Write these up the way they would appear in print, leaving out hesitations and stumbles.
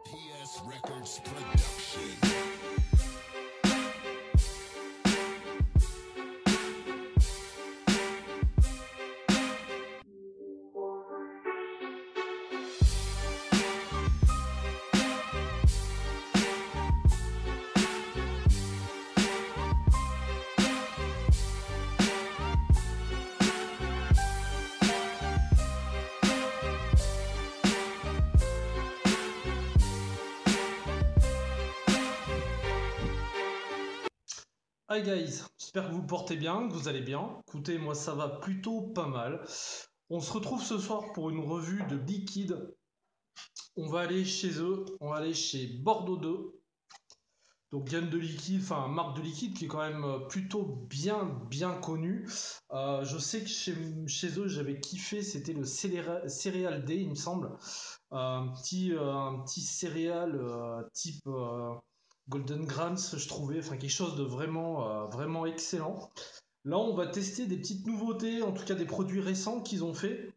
PS Records Production. Hi guys, j'espère que vous portez bien, que vous allez bien. Écoutez, moi ça va plutôt pas mal. On se retrouve ce soir pour une revue de Big Kid. On va aller chez eux, on va aller chez Bordeaux 2. Donc gamme de liquide, enfin marque de liquide qui est quand même plutôt bien connue. Je sais que chez eux j'avais kiffé, c'était le Céréal D il me semble. Un petit céréal type Golden Grams, je trouvais, enfin quelque chose de vraiment excellent. Là, on va tester des petites nouveautés, en tout cas des produits récents qu'ils ont fait.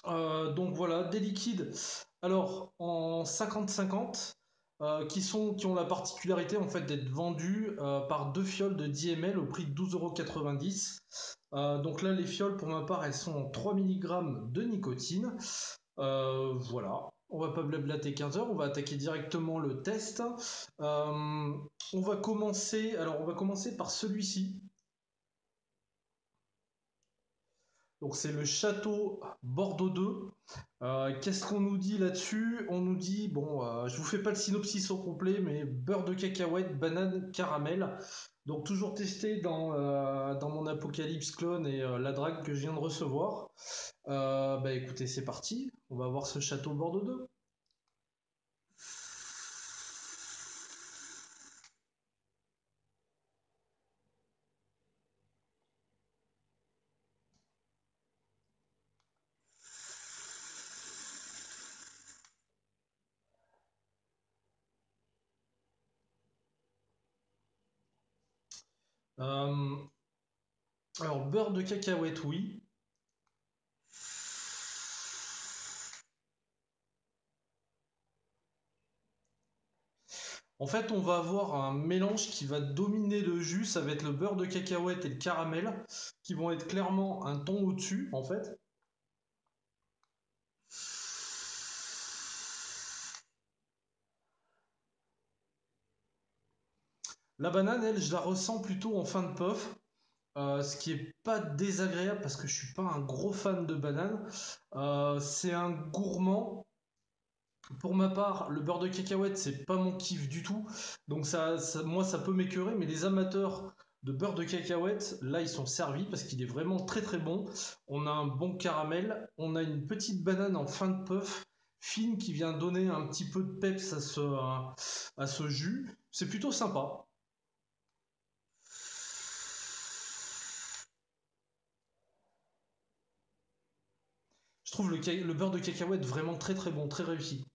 Donc voilà, des liquides. Alors en 50-50, qui ont la particularité en fait d'être vendus par deux fioles de 10 ml au prix de 12,90 €. Donc là, les fioles, pour ma part, elles sont en 3 mg de nicotine. Voilà. On va pas blablater 15 heures, on va attaquer directement le test. On va commencer par celui-ci. Donc c'est le château Bordeaux 2. Qu'est-ce qu'on nous dit là-dessus? On nous dit, bon, je vous fais pas le synopsis au complet, mais beurre de cacahuète, banane, caramel. Donc toujours testé dans mon Apocalypse clone et la drague que je viens de recevoir. Bah écoutez, c'est parti. On va voir ce château Bordeaux 2. Euh, alors beurre de cacahuète, oui. En fait, on va avoir un mélange qui va dominer le jus. Ça va être le beurre de cacahuète et le caramel qui vont être clairement un ton au-dessus, en fait. La banane, elle, je la ressens plutôt en fin de puff. Ce qui est pas désagréable parce que je suis pas un gros fan de banane. C'est un gourmand. Pour ma part, le beurre de cacahuète, c'est pas mon kiff du tout. Donc moi, ça peut m'écœurer, mais les amateurs de beurre de cacahuète, là, ils sont servis parce qu'il est vraiment très bon. On a un bon caramel, on a une petite banane en fin de puff, fine, qui vient donner un petit peu de peps à ce jus. C'est plutôt sympa. Je trouve le beurre de cacahuète vraiment très bon, très réussi.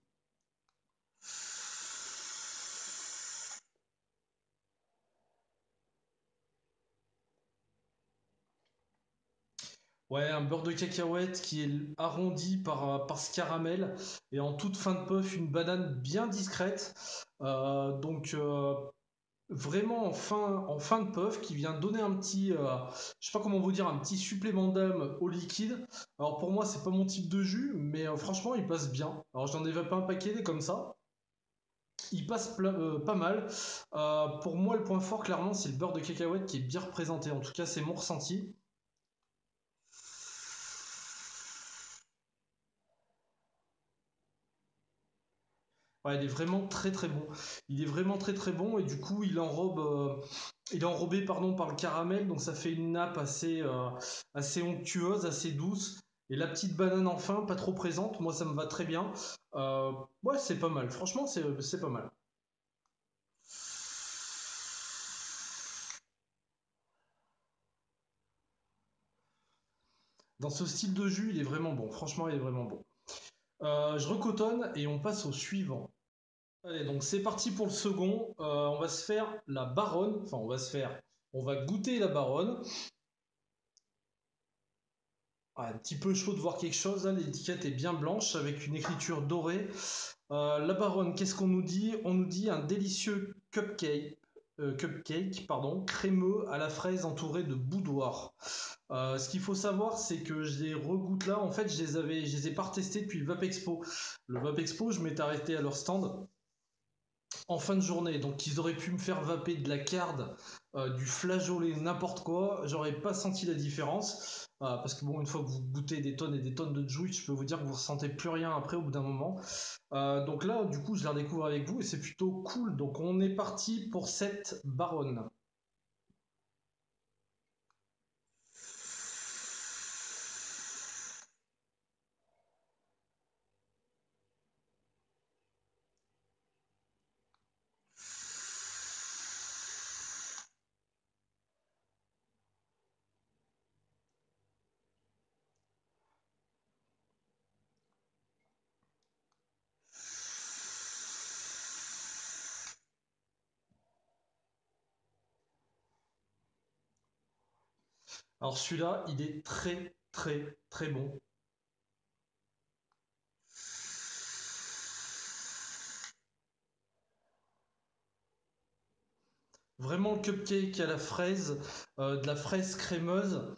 Ouais, un beurre de cacahuète qui est arrondi par ce caramel et en toute fin de puff, une banane bien discrète. Vraiment en fin de puff qui vient donner un petit, je sais pas comment vous dire, un petit supplément d'âme au liquide. Alors pour moi, c'est pas mon type de jus, mais franchement, il passe bien. Alors j'en ai pas un paquet des comme ça. Il passe pas mal. Pour moi, le point fort, clairement, c'est le beurre de cacahuète qui est bien représenté. En tout cas, c'est mon ressenti. Ouais, il est vraiment très bon. Il est vraiment très bon et du coup il est enrobé pardon par le caramel, donc ça fait une nappe assez onctueuse, assez douce. Et la petite banane enfin, pas trop présente, moi ça me va très bien. Euh, ouais, c'est pas mal. Franchement, c'est pas mal. Dans ce style de jus, il est vraiment bon. Franchement, il est vraiment bon. Je recotonne et on passe au suivant. Allez, donc c'est parti pour le second. On va se faire la baronne. Enfin, on va goûter la baronne. un petit peu chaud de voir quelque chose. Là, l'étiquette est bien blanche avec une écriture dorée. La baronne, qu'est-ce qu'on nous dit? On nous dit un délicieux cupcake pardon, crémeux à la fraise entouré de boudoir. Ce qu'il faut savoir, c'est que je les regoute là. En fait, je les ai pas retestés depuis le Vap Expo. Le Vap Expo, je m'étais arrêté à leur stand en fin de journée. Donc, ils auraient pu me faire vaper de la carde, du flageolet, n'importe quoi. J'aurais pas senti la différence. Parce que bon, une fois que vous goûtez des tonnes et des tonnes de Juice, je peux vous dire que vous ressentez plus rien après au bout d'un moment. Donc là, du coup, je la redécouvre avec vous et c'est plutôt cool. Donc, on est parti pour cette baronne. Alors, celui-là, il est très, très, très bon. Vraiment le cupcake à la fraise, de la fraise crémeuse.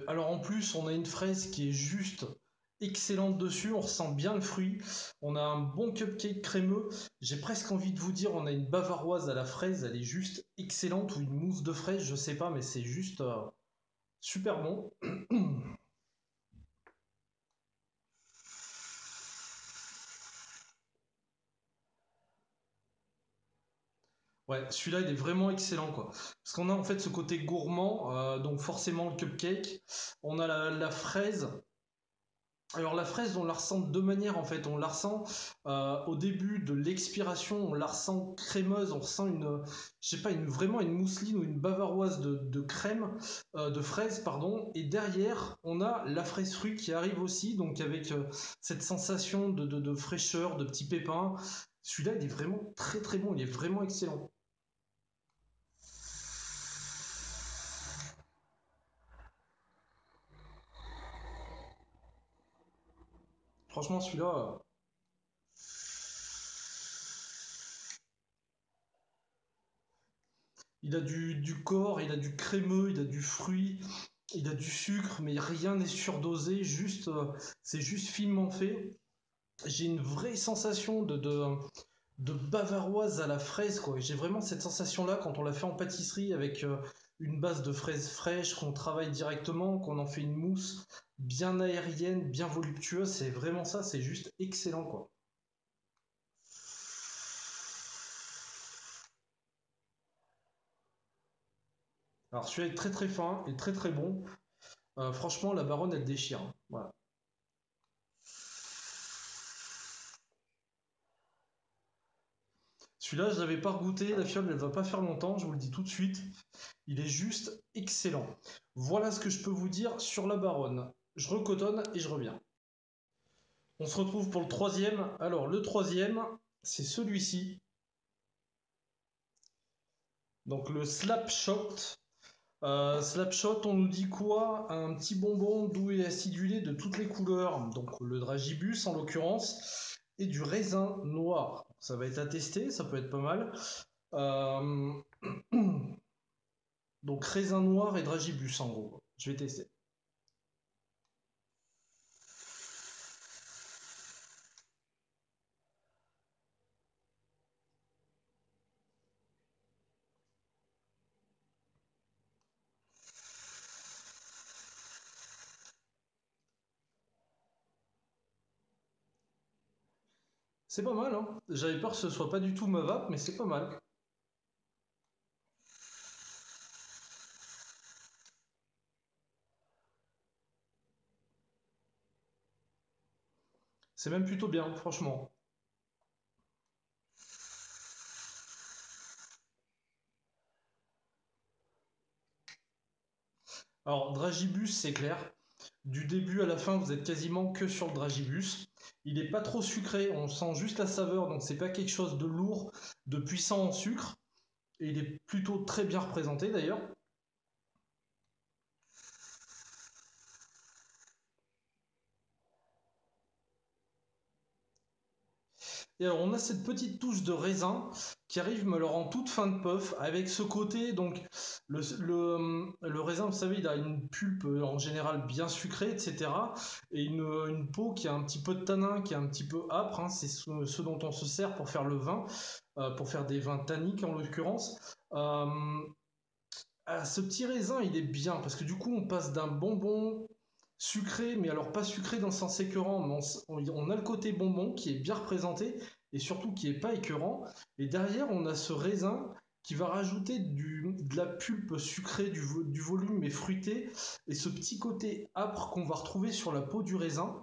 Alors en plus, on a une fraise qui est juste excellente dessus, on ressent bien le fruit. On a un bon cupcake crémeux. J'ai presque envie de vous dire, on a une bavaroise à la fraise, elle est juste excellente, ou une mousse de fraise, je sais pas, mais c'est juste super bon. Ouais, celui-là il est vraiment excellent quoi. Parce qu'on a en fait ce côté gourmand, donc forcément le cupcake. On a la fraise. Alors la fraise, on la ressent de deux manières en fait. On la ressent au début de l'expiration, on la ressent crémeuse, on ressent je sais pas, vraiment une mousseline ou une bavaroise de crème, de fraise pardon. Et derrière, on a la fraise fruit qui arrive aussi, donc avec cette sensation de fraîcheur, de petits pépins. Celui-là, il est vraiment très très bon, il est vraiment excellent. Franchement, celui-là, il a du corps, il a du crémeux, il a du fruit, il a du sucre, mais rien n'est surdosé, c'est juste finement fait. J'ai une vraie sensation de bavaroise à la fraise, quoi. J'ai vraiment cette sensation-là quand on l'a fait en pâtisserie avec une base de fraises fraîches, qu'on travaille directement, qu'on en fait une mousse bien aérienne, bien voluptueuse. C'est vraiment ça, c'est juste excellent, quoi. Alors celui-là est très très fin et très très bon. Franchement, la baronne, elle déchire, hein. Voilà. Celui-là, je l'avais pas goûté, la fiole, elle va pas faire longtemps, je vous le dis tout de suite. Il est juste excellent. Voilà ce que je peux vous dire sur la baronne. Je recotonne et je reviens. On se retrouve pour le troisième. Alors, le troisième, c'est celui-ci. Donc, le Slapshot. Slapshot, on nous dit quoi? Un petit bonbon doux et acidulé de toutes les couleurs. Donc, le dragibus en l'occurrence. Et du raisin noir. Ça va être à tester, ça peut être pas mal. Euh, Donc raisin noir et dragibus en gros. Je vais tester. C'est pas mal, hein. J'avais peur que ce soit pas du tout ma vape, mais c'est pas mal. C'est même plutôt bien, franchement. Alors, dragibus, c'est clair. Du début à la fin, vous êtes quasiment que sur le dragibus. Il est pas trop sucré, on sent juste la saveur, donc c'est pas quelque chose de lourd, de puissant en sucre. Et il est plutôt très bien représenté d'ailleurs. Et alors, on a cette petite touche de raisin qui arrive, me le rend toute fin de puff, avec ce côté, donc le raisin, vous savez, il a une pulpe en général bien sucrée, etc. Et une peau qui a un petit peu de tanin, qui est un petit peu âpre, hein, c'est ce dont on se sert pour faire le vin, pour faire des vins tanniques en l'occurrence. Euh, Ce petit raisin, il est bien, parce que du coup, on passe d'un bonbon sucré, mais alors pas sucré dans le sens écœurant, mais on a le côté bonbon qui est bien représenté, et surtout qui est pas écœurant. Et derrière, on a ce raisin qui va rajouter de la pulpe sucrée, du volume mais fruité, et ce petit côté âpre qu'on va retrouver sur la peau du raisin.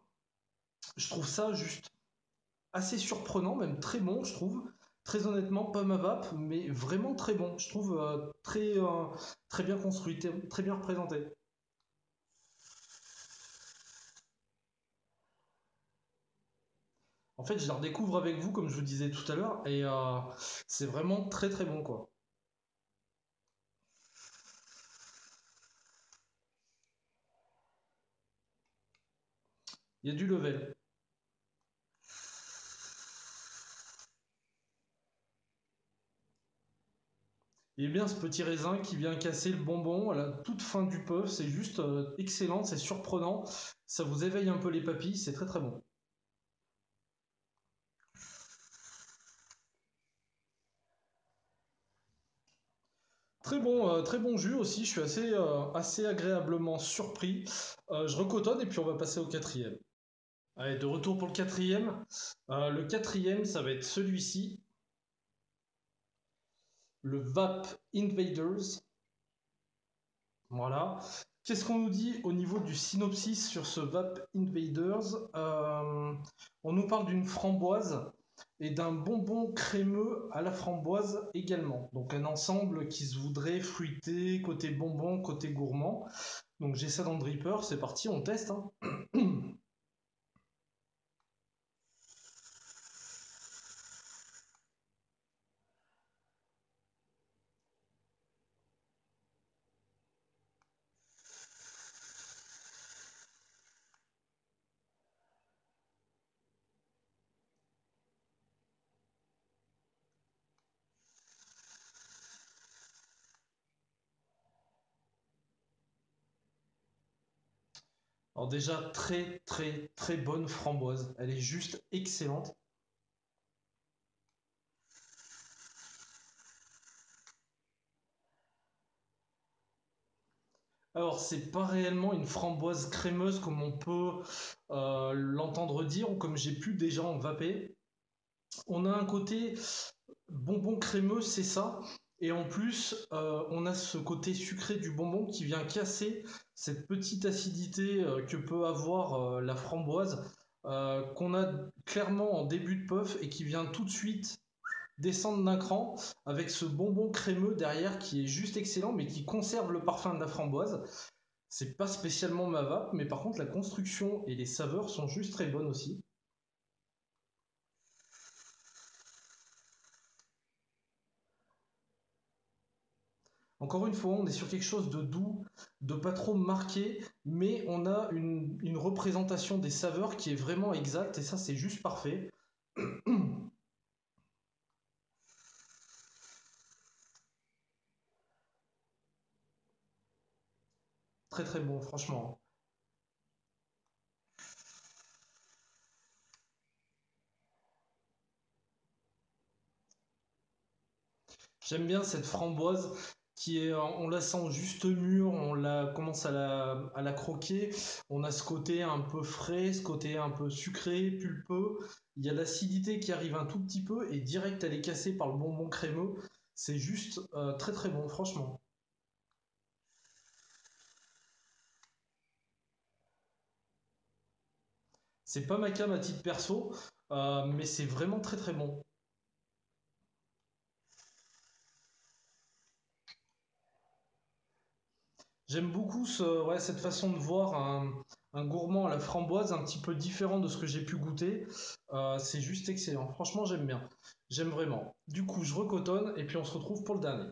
Je trouve ça juste assez surprenant, même très bon, je trouve. Très honnêtement, pas ma vape, mais vraiment très bon. Je trouve très bien construit, très bien représenté. En fait, je la redécouvre avec vous, comme je vous disais tout à l'heure, et c'est vraiment très très bon, quoi. Il y a du level. Il est bien ce petit raisin qui vient casser le bonbon à la toute fin du puff, c'est juste excellent, c'est surprenant, ça vous éveille un peu les papilles, c'est très très bon. Très bon jus aussi, je suis assez agréablement surpris. Je recotonne et puis on va passer au quatrième. Allez, de retour pour le quatrième. Le quatrième, ça va être celui-ci, le VAP Invaders. Voilà. Qu'est-ce qu'on nous dit au niveau du synopsis sur ce VAP Invaders? On nous parle d'une framboise et d'un bonbon crémeux à la framboise également. Donc un ensemble qui se voudrait fruité, côté bonbon, côté gourmand. Donc j'ai ça dans le dripper, c'est parti, on teste, hein. Alors déjà, très bonne framboise. Elle est juste excellente. Alors, c'est pas réellement une framboise crémeuse comme on peut l'entendre dire ou comme j'ai pu déjà en vaper. On a un côté bonbon crémeux, c'est ça. Et en plus, on a ce côté sucré du bonbon qui vient casser cette petite acidité que peut avoir la framboise, qu'on a clairement en début de puff et qui vient tout de suite descendre d'un cran avec ce bonbon crémeux derrière qui est juste excellent mais qui conserve le parfum de la framboise. C'est pas spécialement ma vape, mais par contre la construction et les saveurs sont juste très bonnes aussi. Encore une fois, on est sur quelque chose de doux, de pas trop marqué, mais on a une représentation des saveurs qui est vraiment exacte et ça c'est juste parfait. Très très bon, franchement. J'aime bien cette framboise qui est, on la sent juste mûre, on la commence à la croquer. On a ce côté un peu frais, ce côté un peu sucré, pulpeux. Il y a l'acidité qui arrive un tout petit peu et direct elle est cassée par le bonbon crémeux. C'est juste très très bon, franchement. C'est pas ma cam à titre perso, mais c'est vraiment très très bon. J'aime beaucoup ouais, cette façon de voir un gourmand à la framboise un petit peu différent de ce que j'ai pu goûter. C'est juste excellent. Franchement, j'aime bien. J'aime vraiment. Du coup, je recotonne et puis on se retrouve pour le dernier.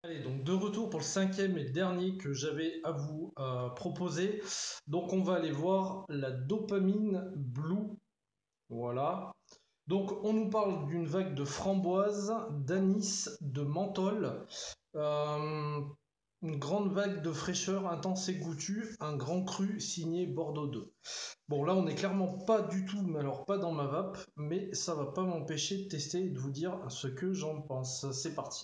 Allez, donc de retour pour le cinquième et dernier que j'avais à vous proposer. Donc on va aller voir la dopamine blue. Voilà. Donc on nous parle d'une vague de framboise, d'anis, de menthol, euh, une grande vague de fraîcheur intense et goûtue, un grand cru signé Bordeaux 2. Bon là on n'est clairement pas du tout, mais alors pas dans ma vape, mais ça va pas m'empêcher de tester et de vous dire ce que j'en pense. C'est parti.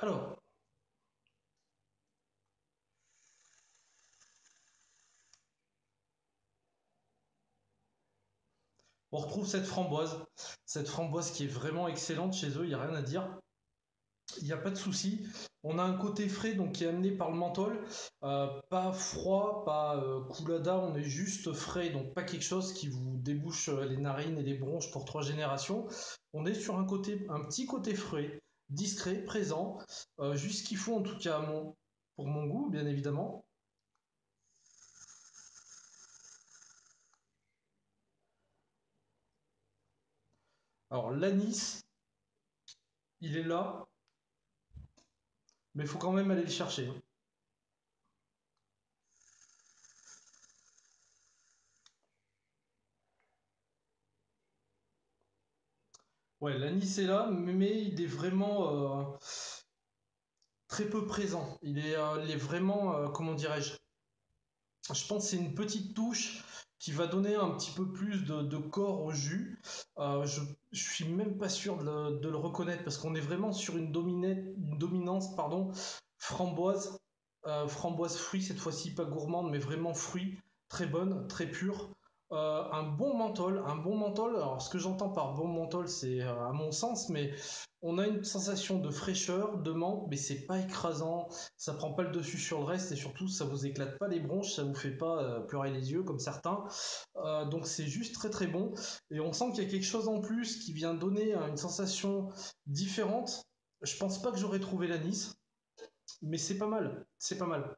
Alors, on retrouve cette framboise qui est vraiment excellente chez eux, il n'y a rien à dire. Il n'y a pas de souci. On a un côté frais donc qui est amené par le menthol, pas froid, pas coulada, on est juste frais, donc pas quelque chose qui vous débouche les narines et les bronches pour 3 générations. On est sur un petit côté frais, discret, présent, juste ce qu'il faut en tout cas pour mon goût, bien évidemment. Alors l'anis, il est là, mais il faut quand même aller le chercher, hein. Ouais, l'anis est là, mais il est vraiment très peu présent. Il est vraiment, comment dirais-je, je pense que c'est une petite touche qui va donner un petit peu plus de corps au jus. Je suis même pas sûr de le reconnaître parce qu'on est vraiment sur une dominance pardon, framboise, framboise fruit cette fois-ci, pas gourmande mais vraiment fruit, très bonne, très pure. Un bon menthol. Alors ce que j'entends par bon menthol, c'est à mon sens, mais on a une sensation de fraîcheur, de menthe, mais c'est pas écrasant, ça prend pas le dessus sur le reste et surtout ça vous éclate pas les bronches, ça vous fait pas pleurer les yeux comme certains. Donc c'est juste très très bon et on sent qu'il y a quelque chose en plus qui vient donner une sensation différente. Je pense pas que j'aurais trouvé l'anis, mais c'est pas mal, c'est pas mal.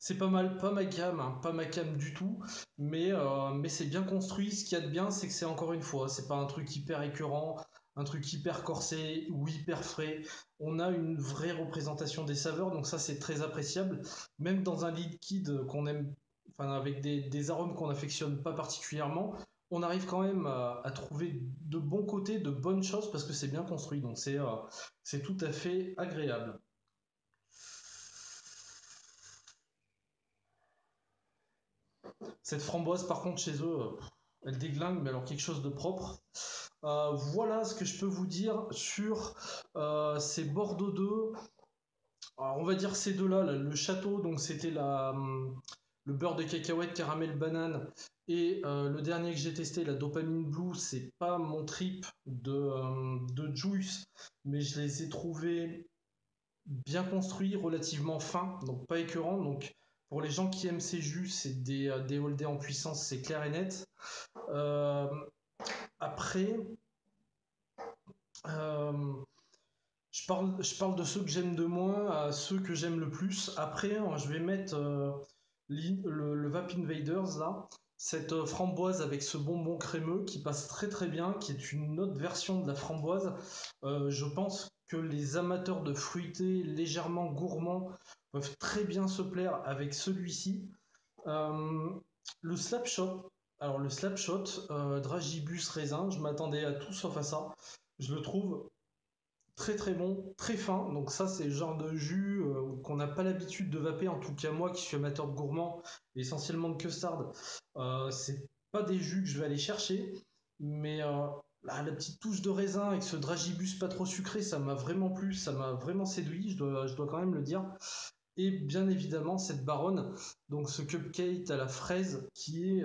C'est pas mal, pas ma cam, hein, pas ma cam du tout, mais c'est bien construit. Ce qu'il y a de bien, c'est que c'est encore une fois, c'est pas un truc hyper écœurant, un truc hyper corsé ou hyper frais. On a une vraie représentation des saveurs, donc ça c'est très appréciable. Même dans un liquide qu'on aime, enfin avec des arômes qu'on affectionne pas particulièrement, on arrive quand même à trouver de bons côtés, de bonnes choses parce que c'est bien construit, donc c'est tout à fait agréable. Cette framboise, par contre, chez eux, elle déglingue, mais alors quelque chose de propre. Voilà ce que je peux vous dire sur ces Bordeaux 2. Alors, on va dire ces deux-là. Le château, donc c'était le beurre de cacahuète, caramel, banane. Et le dernier que j'ai testé, la dopamine blue, c'est pas mon trip de juice, mais je les ai trouvés bien construit, relativement fin, donc pas écœurant. Donc pour les gens qui aiment ces jus, c'est des holdés en puissance, c'est clair et net. Euh, après, euh, je parle de ceux que j'aime de moins à ceux que j'aime le plus. Après, je vais mettre le Vape Invaders là, cette framboise avec ce bonbon crémeux qui passe très très bien, qui est une autre version de la framboise. Je pense que les amateurs de fruité légèrement gourmands peuvent très bien se plaire avec celui-ci. Euh, le Slapshot, alors le Slapshot, Dragibus raisin, je m'attendais à tout sauf à ça. Je le trouve très très bon, très fin. Donc ça, c'est le genre de jus qu'on n'a pas l'habitude de vaper. En tout cas, moi qui suis amateur de gourmand, essentiellement de custard, c'est pas des jus que je vais aller chercher. Mais la petite touche de raisin avec ce dragibus pas trop sucré, ça m'a vraiment plu, ça m'a vraiment séduit, je dois quand même le dire. Et bien évidemment, cette baronne, donc ce cupcake à la fraise, qui est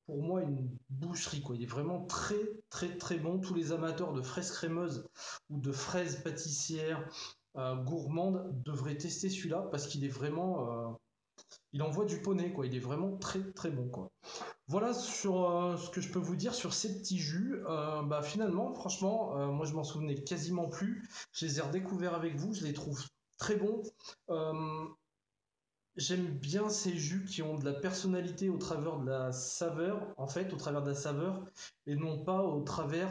pour moi une boucherie, quoi. Il est vraiment très, très, très bon. Tous les amateurs de fraises crémeuses ou de fraises pâtissières gourmandes devraient tester celui-là parce qu'il est vraiment. Il envoie du poney, quoi. Il est vraiment très, très bon, quoi. Voilà sur ce que je peux vous dire sur ces petits jus. Bah, finalement, franchement, moi je m'en souvenais quasiment plus. Je les ai redécouverts avec vous, je les trouve très bons. Euh, J'aime bien ces jus qui ont de la personnalité au travers de la saveur, en fait, au travers de la saveur, et non pas au travers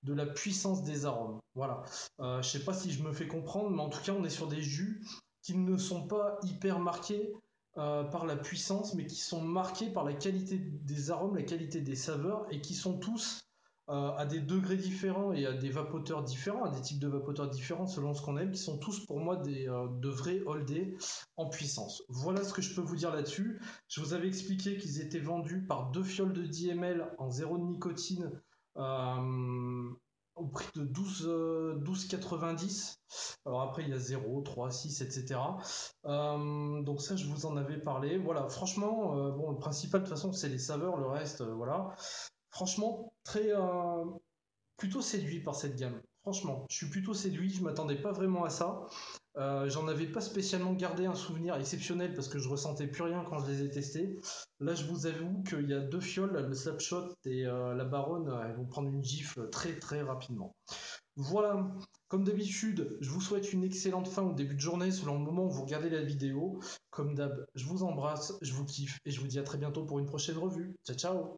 de la puissance des arômes. Voilà. Je sais pas si je me fais comprendre, mais en tout cas, on est sur des jus qui ne sont pas hyper marqués par la puissance, mais qui sont marqués par la qualité des arômes, la qualité des saveurs, et qui sont tous à des degrés différents et à des vapoteurs différents, à des types de vapoteurs différents selon ce qu'on aime, qui sont tous pour moi de vrais all-day en puissance. Voilà ce que je peux vous dire là-dessus. Je vous avais expliqué qu'ils étaient vendus par 2 fioles de 10 ml en zéro de nicotine euh, au prix de 12,90. Alors après, il y a 0, 3, 6, etc. Donc ça, je vous en avais parlé. Voilà, franchement, bon, le principal de toute façon, c'est les saveurs, le reste, voilà. Franchement, plutôt séduit par cette gamme. Franchement, je suis plutôt séduit, je m'attendais pas vraiment à ça. J'en avais pas spécialement gardé un souvenir exceptionnel parce que je ressentais plus rien quand je les ai testés. Là, je vous avoue qu'il y a 2 fioles, le Slapshot et la Baronne, elles vont prendre une gifle très très rapidement. Voilà, comme d'habitude, je vous souhaite une excellente fin ou début de journée selon le moment où vous regardez la vidéo. Comme d'hab, je vous embrasse, je vous kiffe et je vous dis à très bientôt pour une prochaine revue. Ciao ciao.